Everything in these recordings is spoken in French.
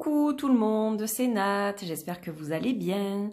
Coucou tout le monde, c'est Nat, j'espère que vous allez bien.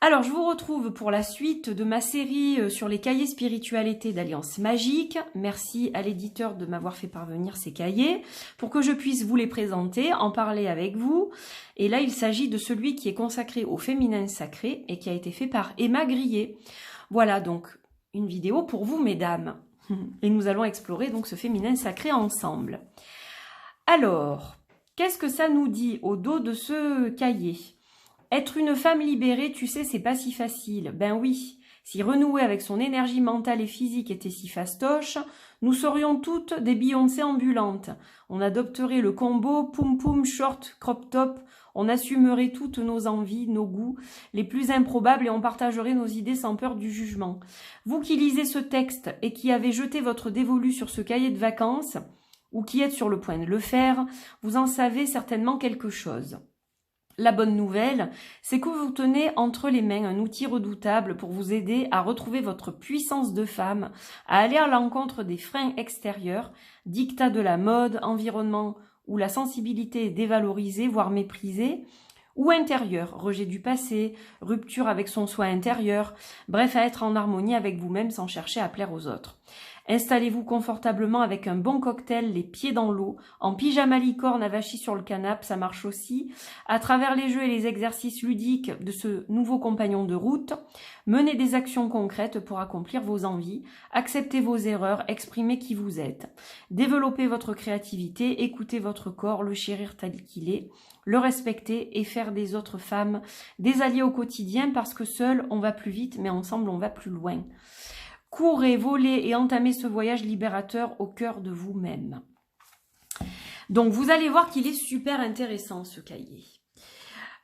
Alors je vous retrouve pour la suite de ma série sur les cahiers spiritualité d'Alliance Magique. Merci à l'éditeur de m'avoir fait parvenir ces cahiers pour que je puisse vous les présenter, en parler avec vous. Et là il s'agit de celui qui est consacré au féminin sacré et qui a été fait par Emma Grillet. Voilà donc une vidéo pour vous mesdames. Et nous allons explorer donc ce féminin sacré ensemble. Alors, qu'est-ce que ça nous dit au dos de ce cahier? Être une femme libérée, tu sais, c'est pas si facile. Ben oui, si renouer avec son énergie mentale et physique était si fastoche, nous serions toutes des Beyoncé ambulantes. On adopterait le combo poum-poum short crop top, on assumerait toutes nos envies, nos goûts les plus improbables et on partagerait nos idées sans peur du jugement. Vous qui lisez ce texte et qui avez jeté votre dévolu sur ce cahier de vacances, ou qui êtes sur le point de le faire, vous en savez certainement quelque chose. La bonne nouvelle, c'est que vous tenez entre les mains un outil redoutable pour vous aider à retrouver votre puissance de femme, à aller à l'encontre des freins extérieurs, dictats de la mode, environnement où la sensibilité est dévalorisée, voire méprisée, ou intérieur, rejet du passé, rupture avec son soi intérieur, bref, à être en harmonie avec vous-même sans chercher à plaire aux autres. Installez-vous confortablement avec un bon cocktail, les pieds dans l'eau, en pyjama licorne avachi sur le canapé, ça marche aussi. À travers les jeux et les exercices ludiques de ce nouveau compagnon de route, menez des actions concrètes pour accomplir vos envies, acceptez vos erreurs, exprimez qui vous êtes. Développez votre créativité, écoutez votre corps, le chérir tel qu'il est, le respecter et faire des autres femmes des alliés au quotidien parce que seul on va plus vite mais ensemble on va plus loin. Courez, volez et entamez ce voyage libérateur au cœur de vous-même. Donc, vous allez voir qu'il est super intéressant, ce cahier.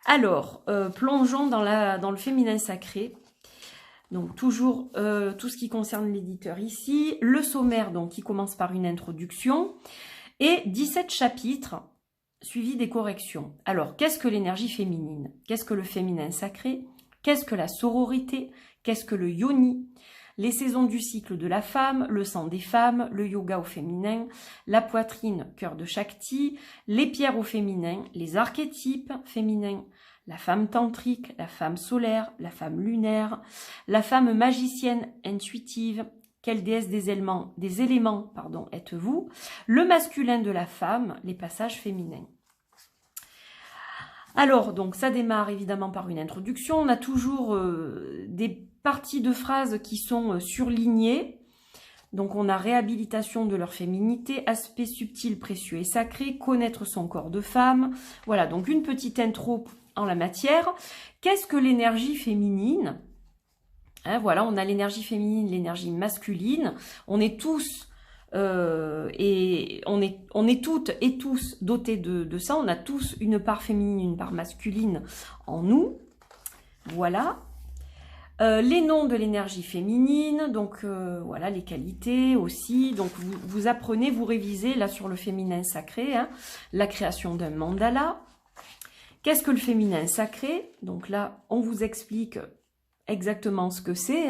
Alors, plongeons dans le féminin sacré. Donc, toujours tout ce qui concerne l'éditeur ici. Le sommaire, donc, qui commence par une introduction. Et 17 chapitres, suivis des corrections. Alors, qu'est-ce que l'énergie féminine? Qu'est-ce que le féminin sacré? Qu'est-ce que la sororité? Qu'est-ce que le yoni? Les saisons du cycle de la femme, le sang des femmes, le yoga au féminin, la poitrine, cœur de Shakti, les pierres au féminin, les archétypes féminins, la femme tantrique, la femme solaire, la femme lunaire, la femme magicienne intuitive, quelle déesse des éléments êtes-vous, le masculin de la femme, les passages féminins. Alors, donc, ça démarre évidemment par une introduction. On a toujours des parties de phrases qui sont surlignées. Donc, on a réhabilitation de leur féminité, aspect subtil, précieux et sacré, connaître son corps de femme. Voilà, donc une petite intro en la matière. Qu'est-ce que l'énergie féminine? Voilà, on a l'énergie féminine, l'énergie masculine. On est tous... et on est toutes et tous dotés de ça, on a tous une part féminine, une part masculine en nous, voilà. Les noms de l'énergie féminine, donc voilà, les qualités aussi, donc vous apprenez, vous révisez là sur le féminin sacré, la création d'un mandala. Qu'est-ce que le féminin sacré? Donc là, on vous explique exactement ce que c'est.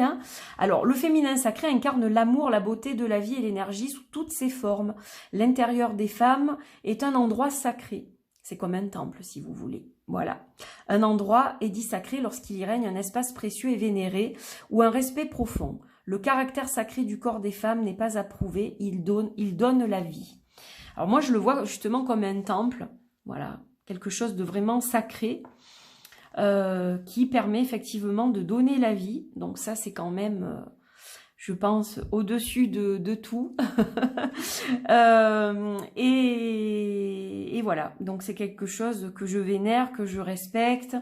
Alors, le féminin sacré incarne l'amour, la beauté de la vie et l'énergie sous toutes ses formes. L'intérieur des femmes est un endroit sacré. C'est comme un temple, si vous voulez. Voilà. Un endroit est dit sacré lorsqu'il y règne un espace précieux et vénéré ou un respect profond. Le caractère sacré du corps des femmes n'est pas approuvé, il donne la vie. Alors moi, je le vois justement comme un temple. Voilà. Quelque chose de vraiment sacré. Qui permet effectivement de donner la vie. Donc ça, c'est quand même, je pense, au-dessus de tout. Et voilà, donc c'est quelque chose que je vénère, que je respecte,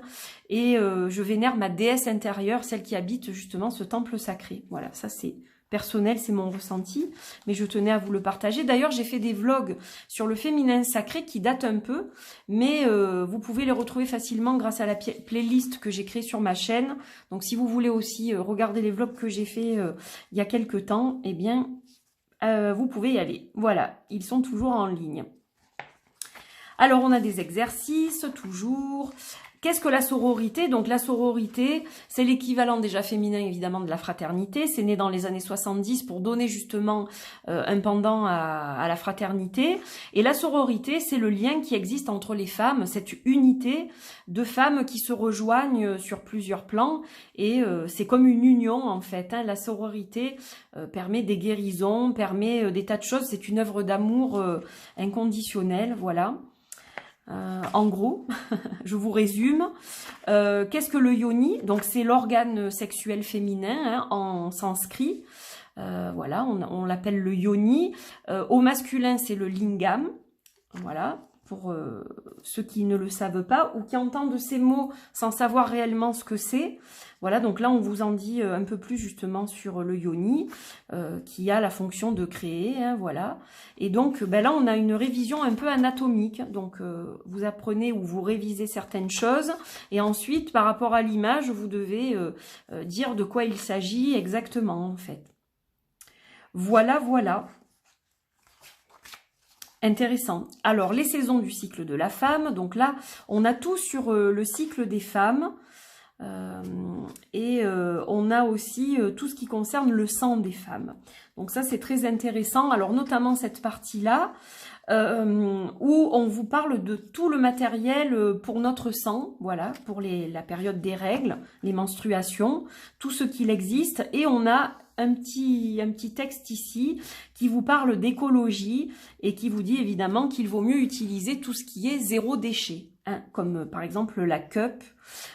et je vénère ma déesse intérieure, celle qui habite justement ce temple sacré. Voilà, ça c'est personnel, c'est mon ressenti, mais je tenais à vous le partager. D'ailleurs, j'ai fait des vlogs sur le féminin sacré qui datent un peu, mais vous pouvez les retrouver facilement grâce à la playlist que j'ai créée sur ma chaîne. Donc, si vous voulez aussi regarder les vlogs que j'ai fait il y a quelques temps, eh bien, vous pouvez y aller. Voilà, ils sont toujours en ligne. Alors, on a des exercices, toujours. Qu'est-ce que la sororité? Donc la sororité, c'est l'équivalent déjà féminin évidemment de la fraternité. C'est né dans les années 70 pour donner justement un pendant à la fraternité. Et la sororité, c'est le lien qui existe entre les femmes, cette unité de femmes qui se rejoignent sur plusieurs plans. Et c'est comme une union en fait. Hein. La sororité permet des guérisons, permet des tas de choses. C'est une œuvre d'amour inconditionnelle, voilà. En gros, je vous résume. Qu'est-ce que le yoni? Donc c'est l'organe sexuel féminin hein, en sanskrit. Voilà, on l'appelle le yoni. Au masculin, c'est le lingam. Voilà, pour ceux qui ne le savent pas ou qui entendent ces mots sans savoir réellement ce que c'est. Voilà, donc là, on vous en dit un peu plus justement sur le yoni, qui a la fonction de créer, hein, voilà. Et donc, ben là, on a une révision un peu anatomique. Donc, vous apprenez ou vous révisez certaines choses. Et ensuite, par rapport à l'image, vous devez dire de quoi il s'agit exactement, en fait. Voilà, voilà. Intéressant. Alors, les saisons du cycle de la femme. Donc là, on a tout sur le cycle des femmes. On a aussi tout ce qui concerne le sang des femmes. Donc ça, c'est très intéressant. Alors, notamment cette partie-là, où on vous parle de tout le matériel pour notre sang, voilà, pour la période des règles, les menstruations, tout ce qu'il existe. Et on a un petit texte ici qui vous parle d'écologie et qui vous dit évidemment qu'il vaut mieux utiliser tout ce qui est zéro déchet, hein, comme par exemple la cup,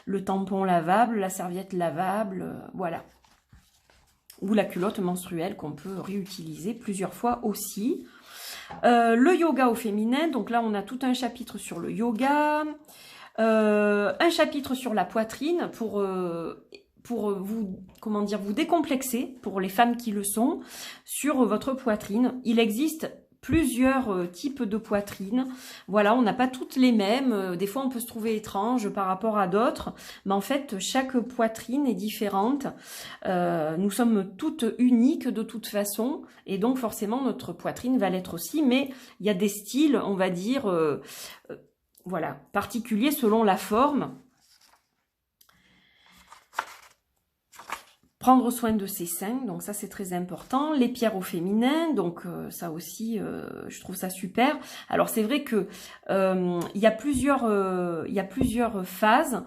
le tampon lavable, la serviette lavable, voilà. Ou la culotte menstruelle qu'on peut réutiliser plusieurs fois aussi. Le yoga au féminin, donc là on a tout un chapitre sur le yoga, un chapitre sur la poitrine pour vous, comment dire, vous décomplexer, pour les femmes qui le sont, sur votre poitrine. Il existe plusieurs types de poitrine. Voilà, on n'a pas toutes les mêmes. Des fois, on peut se trouver étrange par rapport à d'autres. Mais en fait, chaque poitrine est différente. Nous sommes toutes uniques de toute façon. Et donc, forcément, notre poitrine va l'être aussi. Mais il y a des styles, on va dire, voilà, particuliers selon la forme. Prendre soin de ses seins, donc ça c'est très important. Les pierres au féminin, donc ça aussi, je trouve ça super. Alors c'est vrai que il y a plusieurs phases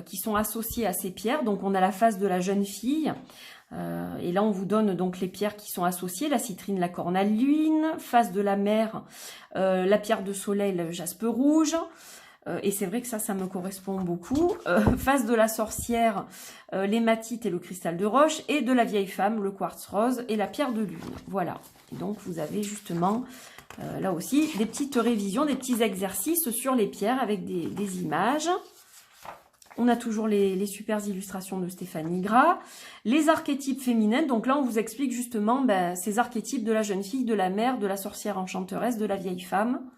qui sont associées à ces pierres. Donc on a la phase de la jeune fille. Et là, on vous donne donc les pierres qui sont associées, la citrine, la cornaline, phase de la mer, la pierre de soleil, le jaspe rouge. Et c'est vrai que ça me correspond beaucoup. Phase de la sorcière, l'hématite et le cristal de roche. Et de la vieille femme, le quartz rose et la pierre de lune. Voilà. Et donc, vous avez justement, là aussi, des petites révisions, des petits exercices sur les pierres avec des images. On a toujours les super illustrations de Stéphanie Gras. Les archétypes féminins. Donc là, on vous explique justement ces archétypes de la jeune fille, de la mère, de la sorcière enchanteresse, de la vieille femme.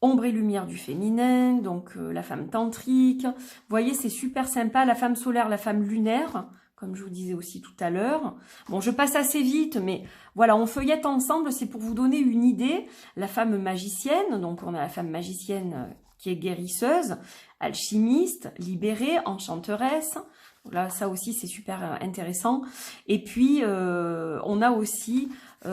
Ombre et lumière du féminin, donc la femme tantrique. Vous voyez, c'est super sympa. La femme solaire, la femme lunaire, comme je vous disais aussi tout à l'heure. Bon, je passe assez vite, mais voilà, on feuillette ensemble, c'est pour vous donner une idée. La femme magicienne, donc on a la femme magicienne qui est guérisseuse, alchimiste, libérée, enchanteresse. Là, ça aussi, c'est super intéressant. Et puis, on a aussi,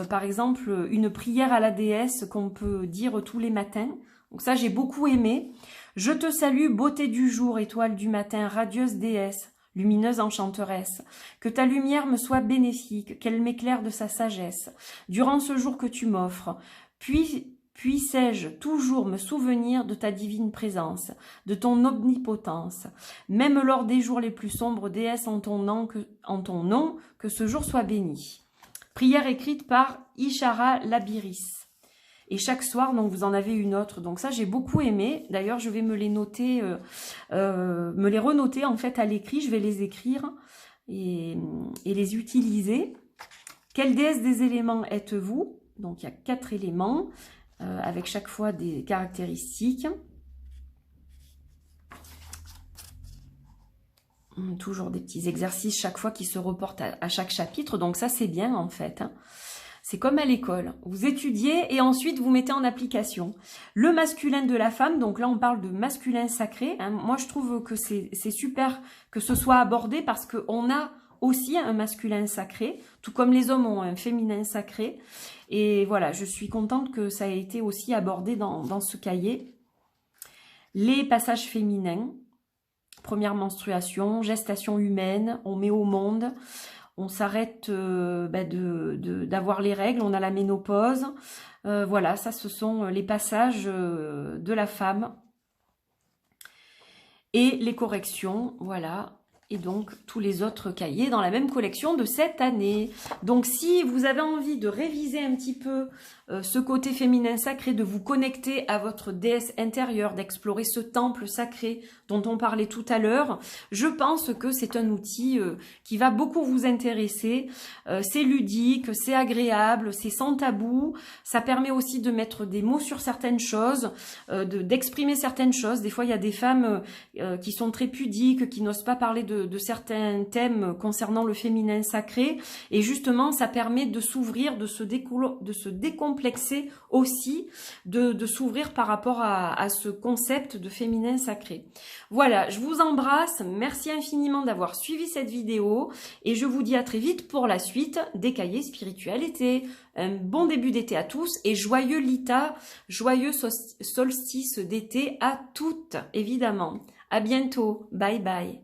par exemple, une prière à la déesse qu'on peut dire tous les matins. Donc ça, j'ai beaucoup aimé. Je te salue, beauté du jour, étoile du matin, radieuse déesse, lumineuse enchanteresse. Que ta lumière me soit bénéfique, qu'elle m'éclaire de sa sagesse. Durant ce jour que tu m'offres, puissé-je toujours me souvenir de ta divine présence, de ton omnipotence. Même lors des jours les plus sombres, déesse en ton nom, que ce jour soit béni. Prière écrite par Ishara Labiris. Et chaque soir, donc, vous en avez une autre. Donc ça, j'ai beaucoup aimé. D'ailleurs, je vais me les noter, me les renoter en fait à l'écrit. Je vais les écrire et les utiliser. Quelle déesse des éléments êtes-vous? Donc, il y a 4 éléments avec chaque fois des caractéristiques. Toujours des petits exercices chaque fois qui se reportent à chaque chapitre. Donc ça, c'est bien en fait. C'est comme à l'école. Vous étudiez et ensuite vous mettez en application. Le masculin de la femme, donc là on parle de masculin sacré. Hein. Moi je trouve que c'est super que ce soit abordé parce qu'on a aussi un masculin sacré, tout comme les hommes ont un féminin sacré. Et voilà, je suis contente que ça ait été aussi abordé dans ce cahier. Les passages féminins, première menstruation, gestation humaine, on met au monde, on s'arrête d'avoir les règles, on a la ménopause. Voilà, ça ce sont les passages de la femme. Et les corrections, voilà. Et donc, tous les autres cahiers dans la même collection de cette année. Donc, si vous avez envie de réviser un petit peu ce côté féminin sacré, de vous connecter à votre déesse intérieure, d'explorer ce temple sacré dont on parlait tout à l'heure, je pense que c'est un outil qui va beaucoup vous intéresser. C'est ludique, c'est agréable, c'est sans tabou. Ça permet aussi de mettre des mots sur certaines choses, d'exprimer certaines choses. Des fois, il y a des femmes qui sont très pudiques, qui n'osent pas parler de certains thèmes concernant le féminin sacré, et justement ça permet de s'ouvrir, de se décomplexer aussi, de s'ouvrir par rapport à ce concept de féminin sacré. Voilà, je vous embrasse, merci infiniment d'avoir suivi cette vidéo, et je vous dis à très vite pour la suite des cahiers spiritualité. Un bon début d'été à tous, et joyeux Lita, joyeux solstice d'été à toutes, évidemment. À bientôt, bye bye.